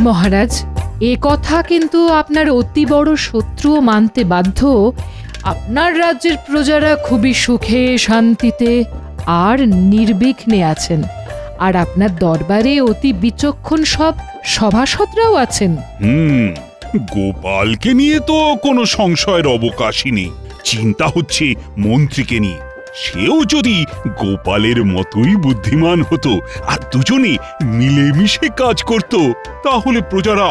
মহারাজ, এ কথা কিন্তু আপনার অতি বড় শত্রুও মানতে বাধ্য। আপনার রাজ্যের প্রজারা খুবই সুখে শান্তিতে আর নির্বিঘ্নে আছেন, আর আপনার দরবারে অতি বিচক্ষণ সব সভাসদরাও আছেন। গোপালকে নিয়ে তো কোনো সংশয়ের অবকাশই নেই। চিন্তা হচ্ছে মন্ত্রীকে নিয়ে। সেও যদি গোপালের মতোই বুদ্ধিমান হতো আর দুজনে মিলেমিশে কাজ করত, তাহলে প্রজারা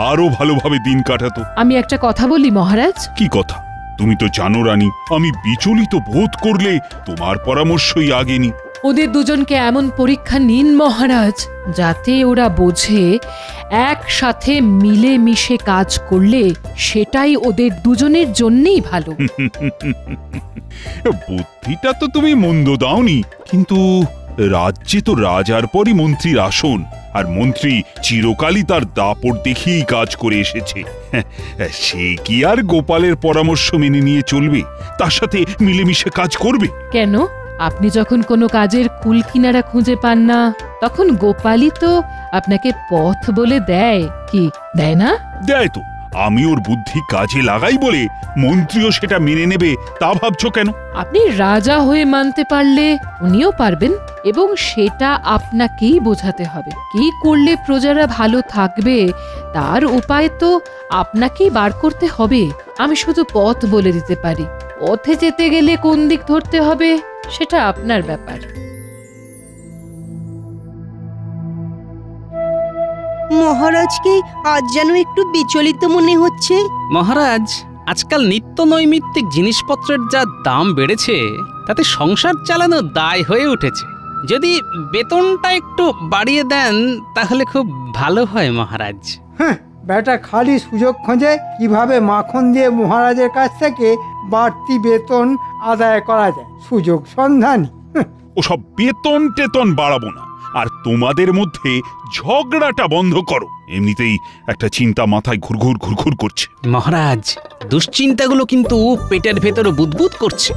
আরো ভালোভাবে দিন কাটাতো। আমি একটা কথা বলি মহারাজ। কি কথা? তুমি তো জানো রানী, আমি বিচলিত বোধ করলে তোমার পরামর্শই আগে নি। ওদের দুজনকে এমন পরীক্ষা নিন মহারাজ, যাতে ওরা বোঝে একসাথে মিলেমিশে কাজ করলে সেটাই ওদের দুজনের জন্যই ভালো। বুদ্ধিটা তো তুমি মন্দ দাওনি, কিন্তু রাজ্যে তো রাজার পরই মন্ত্রীর আসন, আর মন্ত্রী চিরকালই তার দাপট দেখিয়েই কাজ করে এসেছে। সে কি আর গোপালের পরামর্শ মেনে নিয়ে চলবে, তার সাথে মিলেমিশে কাজ করবে? কেন? আপনি যখন কোনো কাজের কুল কিনারা খুঁজে পান না, তখন গোপালই তো আপনাকে পথ বলে দেয়, কি দেয় না? দেয় তো। আমি ওর বুদ্ধি কাজে লাগাই বলে মন্ত্রীও সেটা মেনে নেবে তা ভাবছো কেন? আপনি রাজা হয়ে মানতে পারলে উনিও পারবেন, এবং সেটা আপনাকেই বোঝাতে হবে। কি করলে প্রজারা ভালো থাকবে তার উপায় তো আপনাকেই বার করতে হবে। আমি শুধু পথ বলে দিতে পারি, পথে যেতে গেলে কোন দিক ধরতে হবে সেটা আপনার ব্যাপার। মহারাজকে আজ যেন একটু বিচলিত মনে হচ্ছে। মহারাজ, আজকাল নিত্য নৈমিত্তিক জিনিসপত্রের যা দাম বেড়েছে, তাতে সংসার চালানো দায় হয়ে উঠেছে। যদি বেতনটা একটু বাড়িয়ে দেন তাহলে খুব ভালো হয় মহারাজ। হ্যাঁ, বেটা খালি সুযোগ খোঁজে কিভাবে মাখন দিয়ে মহারাজের কাছ থেকে বাড়তি বেতন আদায় করা যায়। সুযোগ সন্ধানী। ওসব বেতন টেতন বাড়াবো না, আর তোমাদের মধ্যে ঝগড়াটা বন্ধ করো। এমনিতেই একটা চিন্তা মাথায় ঘুরঘুর ঘুরঘুর করছে। মহারাজ, দুশ্চিন্তাগুলো কিন্তু পেটের ভেতরে বুদবুদ করছে।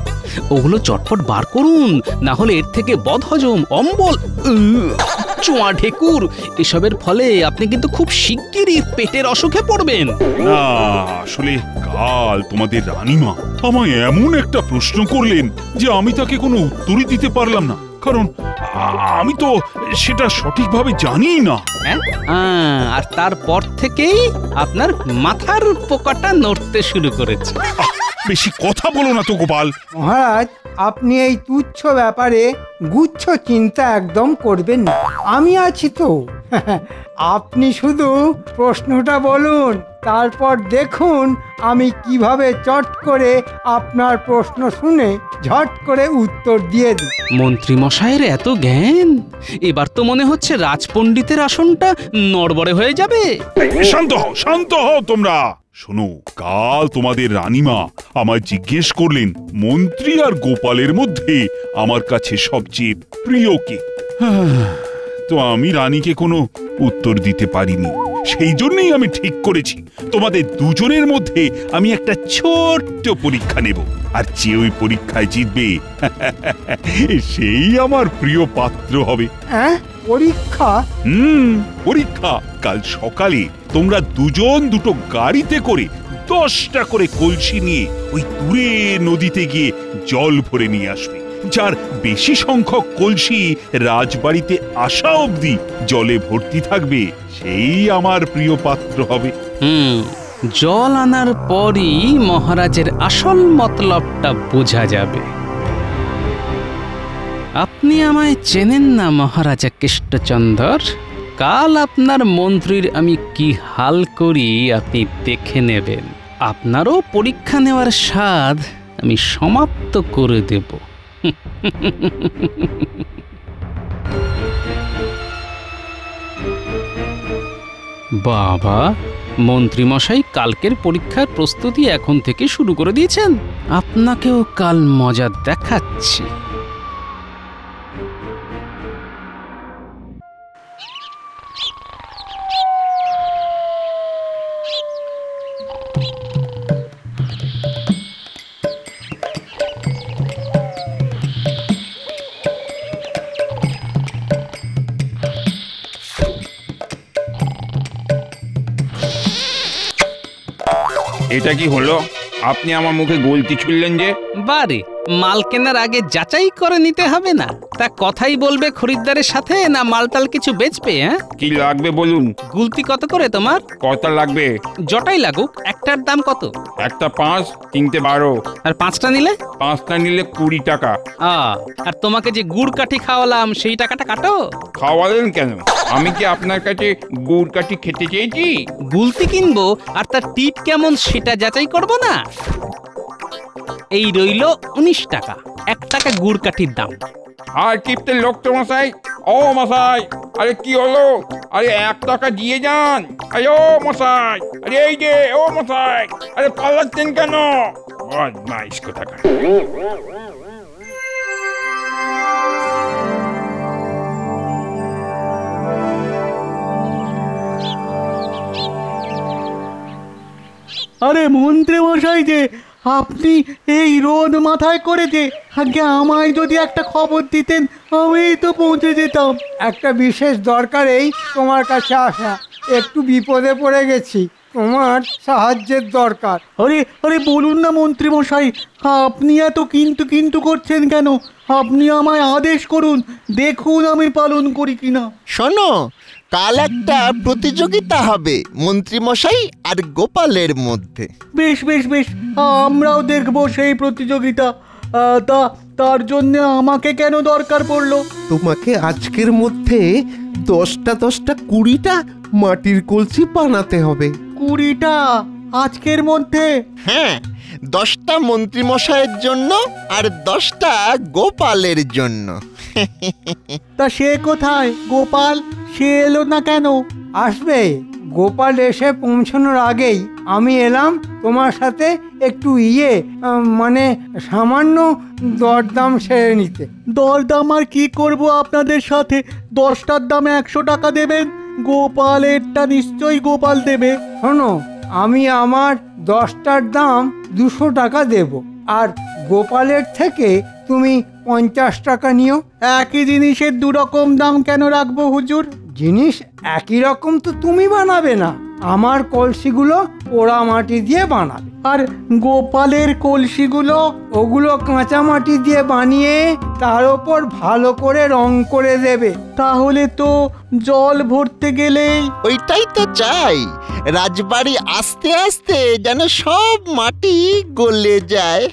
ওগুলো চটপট বার করুন, না হলে এর থেকে বদহজম, অম্বল, চোয়া ঢেকুর এসবের ফলে আপনি কিন্তু খুব শিগগিরই পেটের অসুখে পড়বেন। না, আসলে কাল তোমাদের রানীমা আমায় এমন একটা প্রশ্ন করলেন যে আমি তাকে কোনো উত্তরই দিতে পারলাম না, কারণ আমি তো সেটা সঠিকভাবে জানি না। আর তারপর থেকেই আপনার মাথার পোকাটা নড়তে শুরু করেছে। বেশি কথা বলো না তো গোপাল। মহারাজ, আপনি এই তুচ্ছ ব্যাপারে গুচ্ছ চিন্তা একদম করবেন না। আমি আছি তো। আপনি শুধু প্রশ্নটা বলুন, তারপর দেখুন আমি কিভাবে চট করে আপনার প্রশ্ন শুনে ঝট করে উত্তর দিয়ে দিই। মন্ত্রী মশাইয়ের এত জ্ঞান, এবার তো মনে হচ্ছে রাজপণ্ডিতের আসনটা নড়বড়ে হয়ে যাবে। শান্ত হও, শান্ত হও তোমরা। শোনো, কাল তোমাদের রানীমা আমায় জিজ্ঞেস করলেন মন্ত্রী আর গোপালের মধ্যে আমার কাছে সবচেয়ে প্রিয় কে। তো আমি রানীকে কোনো উত্তর দিতে পারিনি। সেই জন্যই আমি ঠিক করেছি তোমাদের দুজনের মধ্যে আমি একটা ছোট্ট পরীক্ষা নেব, আর যে ওই পরীক্ষায় জিতবে সেই আমার প্রিয় পাত্র হবে। হ্যাঁ, পরীক্ষা? পরীক্ষা। কাল সকালে তোমরা দুজন দুটো গাড়িতে করে 10টা করে কলসি নিয়ে ওই দূরে নদীতে গিয়ে জল ভরে নিয়ে আসবে। যার বেশি সংখ্যক কলসি রাজবাড়িতে আসা অবধি জলে ভর্তি থাকবে, সেই আমার প্রিয় পাত্র হবে। জল আনার পরই মহারাজের আসল মতলবটা বোঝা যাবে। আপনি আমায় চেনেন না মহারাজা কৃষ্ণচন্দর। কাল আপনার মন্ত্রীর আমি কি হাল করি আপনি দেখে নেবেন। আপনারও পরীক্ষা নেওয়ার স্বাদ আমি সমাপ্ত করে দেব। বাবা, মন্ত্রীমশাই কালকের পরীক্ষার প্রস্তুতি এখন থেকে শুরু করে দিয়েছেন। আপনাকেও কাল মজা দেখাচ্ছি। এটা কি হলো? আপনি আমার মুখে গলতি ছুড়লেন যে? বারে, মাল কেনার আগে যাচাই করে নিতে হবে না? তা কথাই বলবে খরিদ্দারের সাথে, না মালটাল কিছু বেচবে? হ্যাঁ, কি লাগবে বলুন? গুলতি কত করে তোমার? কটা লাগবে? জটাই লাগুক, একটার দাম কত? একটা 5, 3টে 12। আর 5টা নিলে? 5টা নিলে 20 টাকা। আর তোমাকে যে গুড় কাঠি খাওয়ালাম সেই টাকাটা কাটো। খাওয়ালেন কেন? আমি কি আপনার কাছে গুড় কাঠি খেতে চেয়েছি? গুলতি কিনবো আর তার টিপ কেমন সেটা যাচাই করব না? এই রইল 19 টাকা, 1 টাকা গুড় কাঠির দাম। আর টিপতে লোক তো মশাই। ও মশাই, আরে কি হলো? আরে 1 টাকা দিয়ে যান। আরে ও মশাই, আরে এই যে ও মশাই, আরে পালাচ্ছেন কেন? বদমাইশ কোথাকার। আরে মন্ত্রী মশাই যে, আপনি এই রোদ মাথায় করে যে আগে আমায় যদি একটা খবর দিতেন, আমি তো পৌঁছে যেতাম। একটা বিশেষ দরকারেই তোমার কাছে আসা, একটু বিপদে পড়ে গেছি, তোমার সাহায্যের দরকার। আরে আরে বলুন না মন্ত্রী মশাই, আপনি এত কিন্তু কিন্তু করছেন কেন? আপনি আমায় আদেশ করুন, দেখুন আমি পালন করি কিনা। শোনো, কাল একটা প্রতিযোগিতা হবে মন্ত্রীমশাই আর গোপালের মধ্যে। বেশ বেশ বেশ, আমরাও দেখবো সেই প্রতিযোগিতা। তার জন্য আমাকে কেন দরকার পড়লো? তোমাকে আজকের মধ্যে 10টা 20টা মাটির কলসি বানাতে হবে। 20টা আজকের মধ্যে? হ্যাঁ, 10টা মন্ত্রীমশাইয়ের জন্য আর 10টা গোপালের জন্য। তা সে কোথায় গোপাল? সে এলো না কেন? আসবে, গোপাল এসে পৌঁছানোর আগেই আমি এলাম তোমার সাথে একটু মানে সামান্য দরদাম সেরে নিতে। দরদাম আর কি করব আপনাদের সাথে? 10টার দামে 100 টাকা দেবেন, গোপালেরটা নিশ্চয়ই গোপাল দেবে। শোনো, আমি আমার 10টার দাম 200 টাকা দেব, আর গোপালের থেকে তুমি 50 টাকা নিও। একই জিনিসের 2 রকম দাম কেন রাখবো হুজুর? জিনিস একই রকম তো তুমি বানাবে না, আমার কলসিগুলো পোড়া মাটি দিয়ে বানাবে, আর গোপালের কলসিগুলো ওগুলো কাঁচা মাটি দিয়ে বানিয়ে তার ওপর ভালো করে রং করে দেবে। তাহলে তো জল ভরতে গেলেই। ওইটাই তো চাই, রাজবাড়ি আস্তে আস্তে যেন সব মাটি গলে যায়।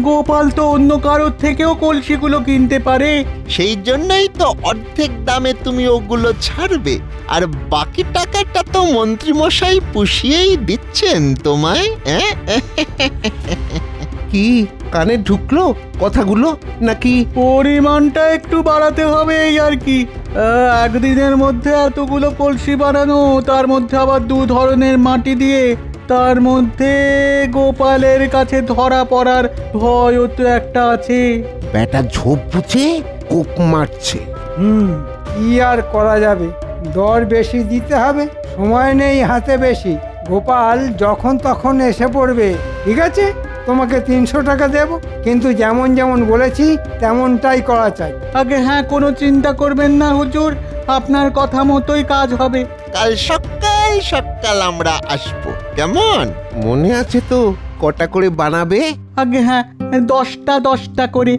গোপাল তো অন্য কারোর থেকেও কলসিগুলো কিনতে পারে। সেই জন্যই তো অর্ধেক দামে তুমি ওগুলো ছাড়বে, আর বাকি টাকাটা তো মন্ত্রীমশাই পুষিয়েই দিচ্ছেন তোমায়। কি কানে ঢুকলো কথাগুলো নাকি? পরিমাণটা একটু বাড়াতে হবে এই আর কি। একদিনের মধ্যে এতগুলো কলসি বানানো, তার মধ্যে আবার 2 ধরনের মাটি দিয়ে, তার মধ্যে গোপালের কাছে ধরা পড়ার ভয়ও তো একটা আছে। ব্যাটা ঝোপ বুঝে কোপ মারছে। কি আর করা যাবে, দর বেশি দিতে হবে, সময় নেই হাতে বেশি। গোপাল যখন তখন এসে পড়বে। ঠিক আছে, তোমাকে 300 টাকা দেব, কিন্তু যেমন যেমন বলেছি তেমনটাই করা চাই। আগে হ্যাঁ, কোনো চিন্তা করবেন না হুজুর, আপনার কথা মতোই কাজ হবে। কাল সকাল সকাল আমরা আসবো, কেমন? মনে আছে তো কটা করে বানাবে? আগে হ্যাঁ, 10টা 10টা করে।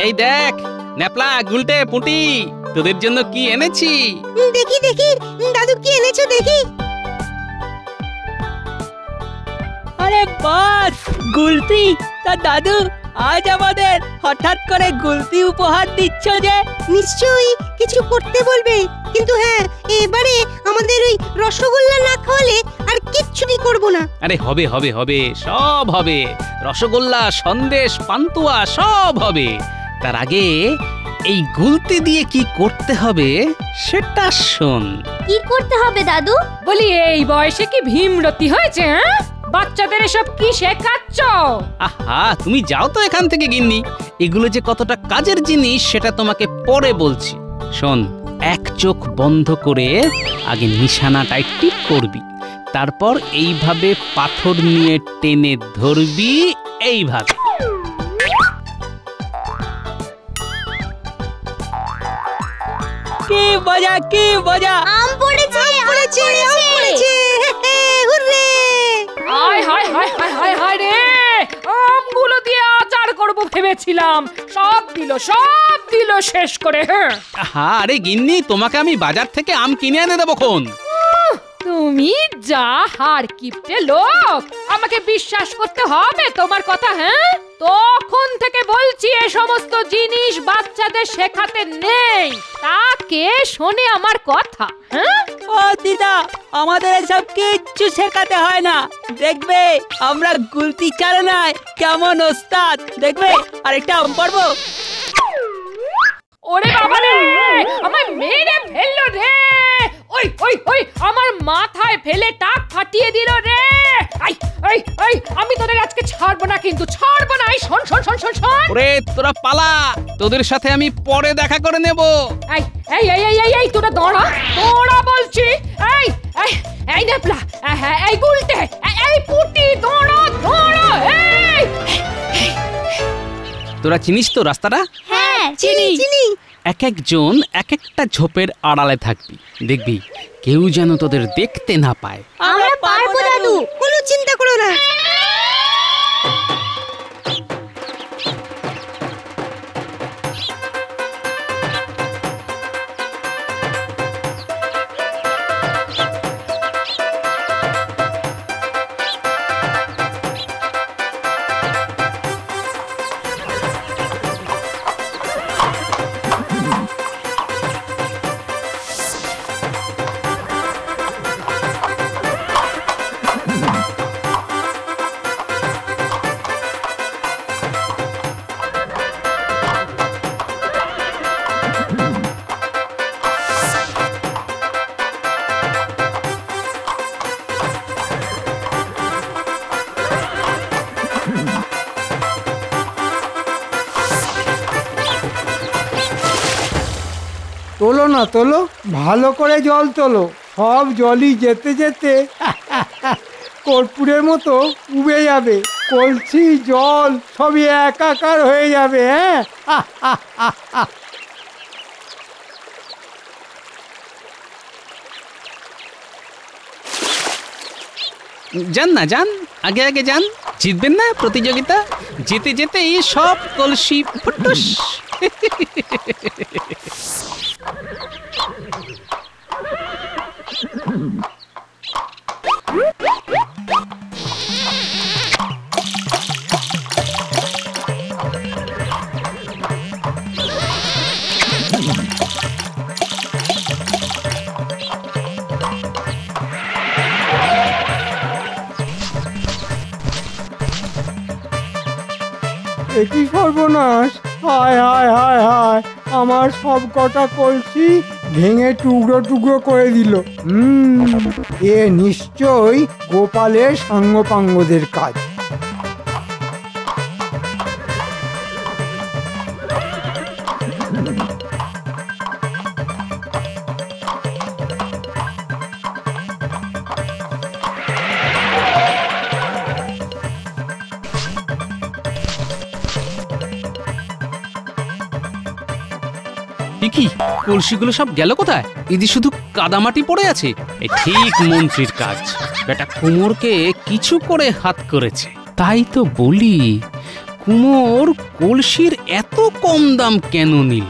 এই দেখ ন্যাপলা, গুলটে, পুঁটি, তোদের জন্য কি এনেছি। দেখি দেখি দাদু কি এনেছো দেখি। আরে বাস, গুলতি! তা দাদু, আজ আমাদের হঠাৎ করে গুলতি উপহার দিচ্ছ যে? নিশ্চয়ই কিছু করতে বলবে, কিন্তু হ্যাঁ, এবারে আমাদের ওই রসগোল্লা না খাওয়ালে আর কিচ্ছুটি করব না। আরে হবে হবে হবে, সব হবে, রসগোল্লা, সন্দেশ, পান্তুয়া সব হবে। তার আগে এই গুলতি দিয়ে কি করতে হবে সেটা শোন। কি করতে হবে দাদু? বলি এই বয়সে কি ভীমরতি হয়েছে? হ্যাঁ, বাচ্চাদের এসব কি শেখাচ্ছ? আহা, তুমি যাও তো এখান থেকে গিন্নি। এগুলো যে কতটা কাজের জিনিস সেটা তোমাকে পরে বলছি। শোন, 1 চোখ বন্ধ করে আগে নিশানাটাই টিপ করবি, তারপর এইভাবে পাথর নিয়ে টেনে ধরবি, এইভাবে। কি মজা, কি মজা! আম পড়েছে, আম পড়েছে। হুররে! হায় হায় হায় হায় হায় হায় রে, আমগুলো দিয়ে আচার করব ভেবেছিলাম, সব দিল শেষ করে। হ্যাঁ, আরে গিন্নি, তোমাকে আমি বাজার থেকে আম কিনে এনে দেবো খন। তুমি যা হার কিপটে লোক, আমাকে বিশ্বাস করতে হবে তোমার কথা? হ্যাঁ, তখন থেকে বলছি এ সমস্ত জিনিস বাচ্চাদের শেখাতে নেই, তাকে শোনে আমার কথা? হ্যাঁ, ও দিদা, আমাদের এসব কিচ্ছু শেখাতে হয় না। দেখবে আমরা গুলতি চালনায় কেমন ওস্তাদ। দেখবে আরেকটা আম পারবো। ওরে বাবা রে, আমায় মেরে ফেললো রে! ওই ওই ওই, আমার মাথায় ফেলে টাক ফাটিয়ে দিল রে! আই আই আই, আমি তোদের আজকে ছাড়বো না, কিন্তু ছাড়বো না। এই শোন শোন শোন শোন শোন, ওরে তোরা পালা, তোদের সাথে আমি পরে দেখা করে নেব। এই এই এই এই এই, তোরা দাঁড়া বলছি। এই এই এই নেপলা, এই গুলটে, এই পুটি, দাঁড়া। এই তোরা চিনিস তো রাস্তাটা? হ্যাঁ, চিনি। এক একজন এক একটা ঝোপের আড়ালে থাকবি, দেখবি কেউ যেন তোদের দেখতে না পায়। আমরা পারবো দাদু। কোনো চিন্তা করো না। তোলো না, তোলো, ভালো করে জল তোলো। সব জলই যেতে যেতে কর্পূরের মতো উবে যাবে, কলসি জল সবই একাকার হয়ে যাবে। হ্যাঁ, যান না, যান, আগে আগে যান, জিতবেন না প্রতিযোগিতা। যেতে যেতেই সব কলসি ফুটুস। একই সর্বনাশ! হায় হায় হায় হায়, আমার সব কটা কলসি ভেঙে টুকরো টুকরো করে দিল। এ নিশ্চয়ই গোপালের সাঙ্গপাঙ্গদের কাজ। কি কলসিগুলো সব গেল কোথায়? এদি শুধু কাদামাটি পড়ে আছে। এই ঠিক মন্ত্রীর কাজ, বেটা কুমোরকে কিছু করে হাত করেছে। তাই তো বলি, কুমোর কলসির এত কম দাম কেন নিল?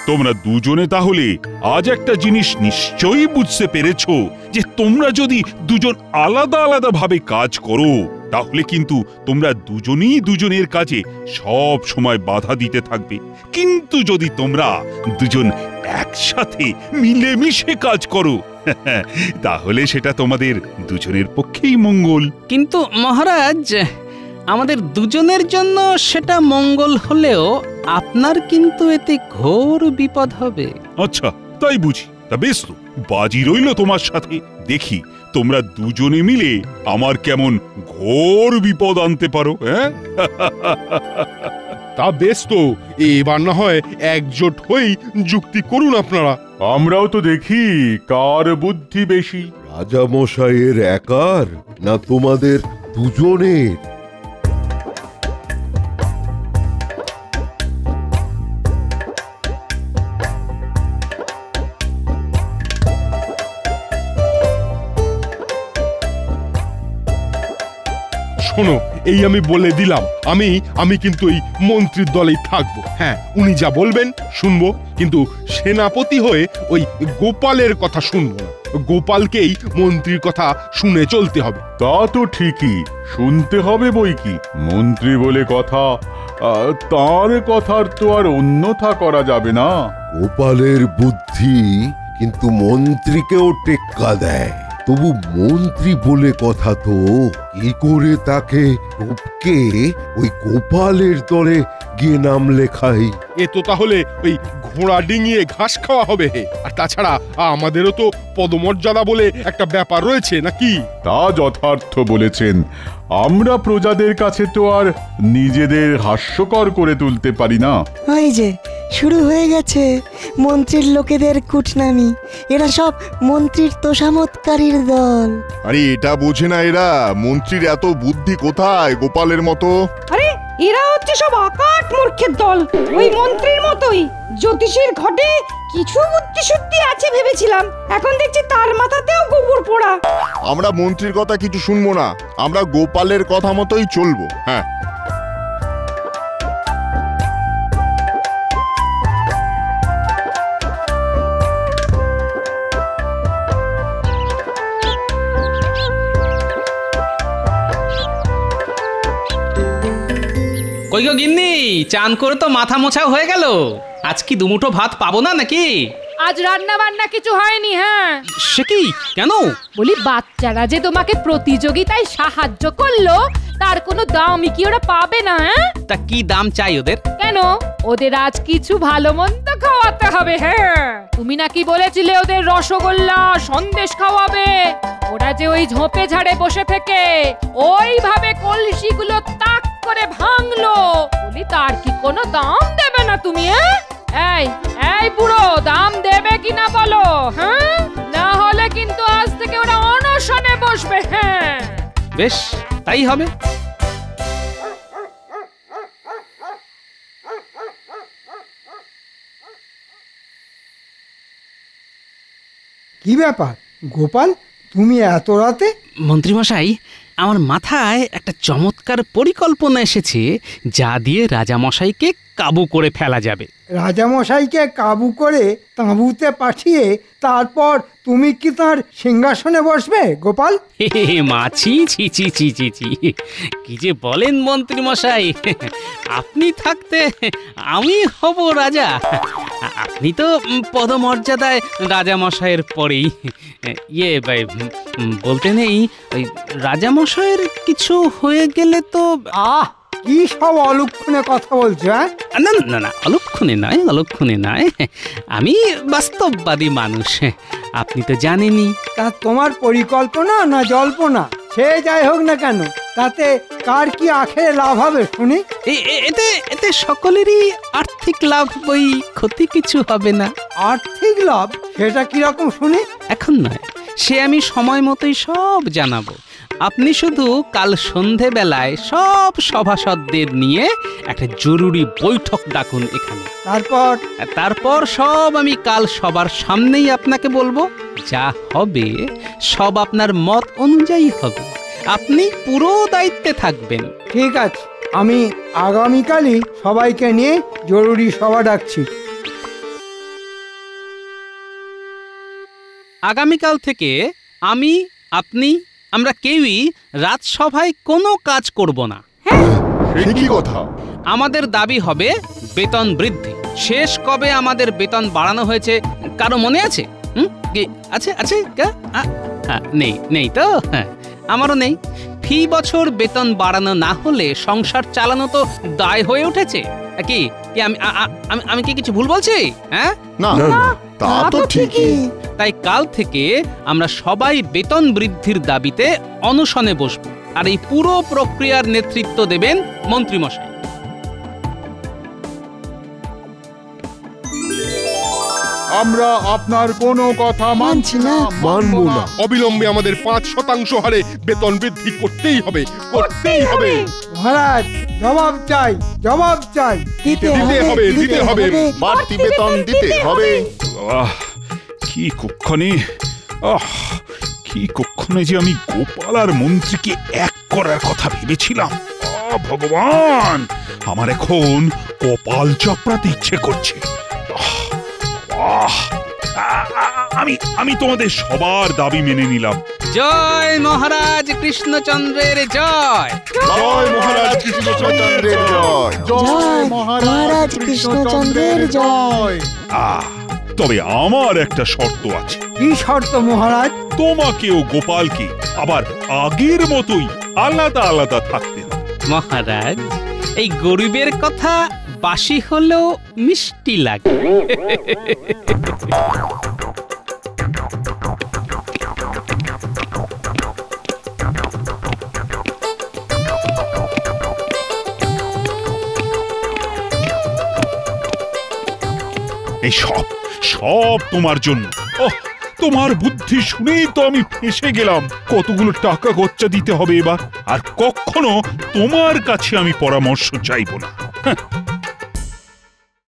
তোমরা দুজনে তাহলে আজ একটা জিনিস নিশ্চয়ই বুঝতে পেরেছো, যে তোমরা যদি দুজন আলাদা আলাদা ভাবে কাজ করো, তাহলে কিন্তু তোমরা দুজনেই দুজনের কাজে সব সময় বাধা দিতে থাকবে। কিন্তু যদি তোমরা দুজন একসাথে মিলেমিশে কাজ করো, তাহলে সেটা তোমাদের দুজনের পক্ষেই মঙ্গল। কিন্তু মহারাজ, আমাদের দুজনের জন্য সেটা মঙ্গল হলেও আপনার কিন্তু এতে ঘোর বিপদ হবে। আচ্ছা, তাই বুঝি। তা বেশ, তো বাজি রইল তোমার সাথে। দেখি তোমরা দুজনে মিলে আমার কেমন ঘোর বিপদ আনতে পারো। হ্যাঁ, তা বেশ, তো এবার না হয় একজোট হয়েই যুক্তি করুন আপনারা। আমরাও তো দেখি কার বুদ্ধি বেশি। রাজামশাইয়ের একার না তোমাদের দুজনের? শোনো, এই আমি বলে দিলাম, আমি কিন্তু এই মন্ত্রীর দলেই থাকবো। হ্যাঁ, উনি যা বলবেন শুনবো, কিন্তু সেনাপতি হয়ে ওই গোপালের কথা শুনবো না। গোপালকেই মন্ত্রীর কথা শুনে চলতে হবে। তা তো ঠিকই, শুনতে হবে বই কি। মন্ত্রী বলে কথা, তার কথার তো আর অন্যথা করা যাবে না। গোপালের বুদ্ধি কিন্তু মন্ত্রীকেও টেক্কা দেয়। তবু মন্ত্রী বলে কথা, তো কি করে তাকে টপকে ওই গোপালের দলে গিয়ে নাম লেখাই? এ তো তাহলে ওই ঘোড়া ডিঙিয়ে ঘাস খাওয়া হবে। আর তাছাড়া আমাদেরও তো পদমর্যাদা বলে একটা ব্যাপার রয়েছে নাকি? তা যথার্থ বলেছেন। আমরা প্রজাদের কাছে তো আর নিজেদের হাস্যকর করে তুলতে পারি না। ওই যে শুরু হয়ে গেছে মন্ত্রীর লোকেদের কুটনামি। এরা সব মন্ত্রীর তোষামতকারীর দল। আরে এটা বোঝে না এরা মন্ত্রীর এত বুদ্ধি কোথায় গোপালের মতো। আরে এরা হচ্ছে সব আকাট মূর্খের দল, ওই মন্ত্রীর মতোই। জ্যোতিষীর ঘটে কিছু বুদ্ধি শুদ্ধি আছে ভেবেছিলাম, এখন দেখছি তার মাথাতেও গোবর পোড়া। আমরা মন্ত্রীর কথা কিছু শুনবো না, আমরা গোপালের কথা মতোই চলবো। হ্যাঁ, কই গো গিন্নি, চান করে তো মাথা মোছাও হয়ে গেল। আজ কি দুমুঠো ভাত পাবো না নাকি? আজ রান্না বান্না কিছু হয়নি। হ্যাঁ, সে কি, কেন? বলি বাচ্চারা যে তোমাকে প্রতিযোগিতায় সাহায্য করলো, তার কোনো দামই কি ওরা পাবে না? তা কি দাম চাই ওদের? কেন, ওদের আজ কিছু ভালো মন্দ খাওয়াতে হবে। হ্যাঁ, তুমি নাকি বলেছিলে ওদের রসগোল্লা সন্দেশ খাওয়াবে। ওরা যে ওই ঝোপে ঝাড়ে বসে থেকে ওইভাবে কলসিগুলো তাক করে ভাঙলো, বলি তার কি কোনো দাম দেবে না তুমি? এই এই বুড়ো, দাম দেবে কিনা বলো? হ্যাঁ, না হলে কিন্তু আজ থেকে ওরা অনশনে বসবে। হ্যাঁ, বেশ, তাই হবে। কি ব্যাপার গোপাল, তুমি এত রাতে? মন্ত্রীমশাই, আমার মাথায় একটা চমৎকার পরিকল্পনা এসেছে, যা দিয়ে রাজামশাইকে কাবু করে ফেলা যাবে। রাজামশাইকে কাবু করে তাঁবুতে পাঠিয়ে তারপর তুমি কি তার সিংহাসনে বসবে গোপাল? মাছি, ছি ছি ছি ছি ছি, কি যে বলেন মন্ত্রীমশাই, আপনি থাকতে আমি হব রাজা। আপনি তো পদমর্যাদায় রাজামশাইয়ের পরেই। ইয়ে বলতে নেই, ওই রাজামশাইয়ের কিছু হয়ে গেলে তো। কি সব অলক্ষণে কথা বলছো? না না না, অলক্ষণে নয়, অলক্ষণে নয়, আমি বাস্তববাদী মানুষ, আপনি তো জানেনই। তা তোমার পরিকল্পনা না জল্পনা, সে যাই হোক না কেন, তাতে কার কি আখেরে লাভ হবে শুনি? এতে সকলেরই আর্থিক লাভ, বই ক্ষতি কিছু হবে না। আর্থিক লাভ? সেটা কিরকম শুনি? এখন নয়, সে আমি সময় মতোই সব জানাবো। আপনি শুধু কাল সন্ধেবেলায় সব সভাসদদের নিয়ে একটা জরুরি বৈঠক ডাকুন এখানে। তারপর সব আমি কাল সবার সামনেই আপনাকে বলবো। যা হবে সব আপনার মত অনুযায়ী হবে, আপনি পুরো দায়িত্বে থাকবেন। ঠিক আছে, আমি আগামীকালই সবাইকে নিয়ে জরুরি সভা ডাকছি। আগামীকাল থেকে আমি, আপনি, আমরা কেউই রাজসভায় কোনো কাজ করব না। সে কি কথা? আমাদের দাবি হবে বেতন বৃদ্ধি। শেষ কবে আমাদের বেতন বাড়ানো হয়েছে কারো মনে আছে? আছে আছে? নেই, নেই তো? আমারও নেই। ফি বছর বেতন বাড়ানো না হলে সংসার চালানো তো দায় হয়ে উঠেছে। কি কি আমি কি কিছু ভুল বলছি? হ্যাঁ, না তা তো ঠিকই। তাই কাল থেকে আমরা সবাই বেতন বৃদ্ধির দাবিতে অনশনে বসব, আর এই পুরো প্রক্রিয়ার নেতৃত্ব দেবেন মন্ত্রীমশাই। আমরা আপনার কোনো কথা মানছি না, মানবো না। অবিলম্বে আমাদের 5% হারে বেতন বৃদ্ধি করতেই হবে, করতেই হবে। মহারাজ জবাব চাই, জবাব চাই। দিতে হবে, দিতে হবে। বাড়তি বেতন দিতে হবে। কি কক্ষণে যে আমি গোপাল আর মন্ত্রীকে এক করার কথা ভেবেছিলাম। ভগবান, আমার এখন কপাল চাপড়াতে ইচ্ছে করছে। আমি তোমাদের সবার দাবি মেনে নিলাম। জয় মহারাজ কৃষ্ণচন্দ্রের জয়। জয় মহারাজ কৃষ্ণচন্দ্রের জয়। জয় মহারাজ কৃষ্ণচন্দ্রের জয়। তবে আমার একটা শর্ত আছে। কি শর্ত মহারাজ? তোমাকেও গোপালকে আবার আগের মতোই আলাদা আলাদা থাকতে হবে। মহারাজ, এই গরিবের কথা বাসি হলেও মিষ্টি লাগে। এই সব তোমার জন্য। তোমার বুদ্ধি শুনেই তো আমি ফেঁসে গেলাম। কতগুলো টাকা খরচা দিতে হবে এবার, আর কখনো তোমার কাছে আমি পরামর্শ চাইবো না।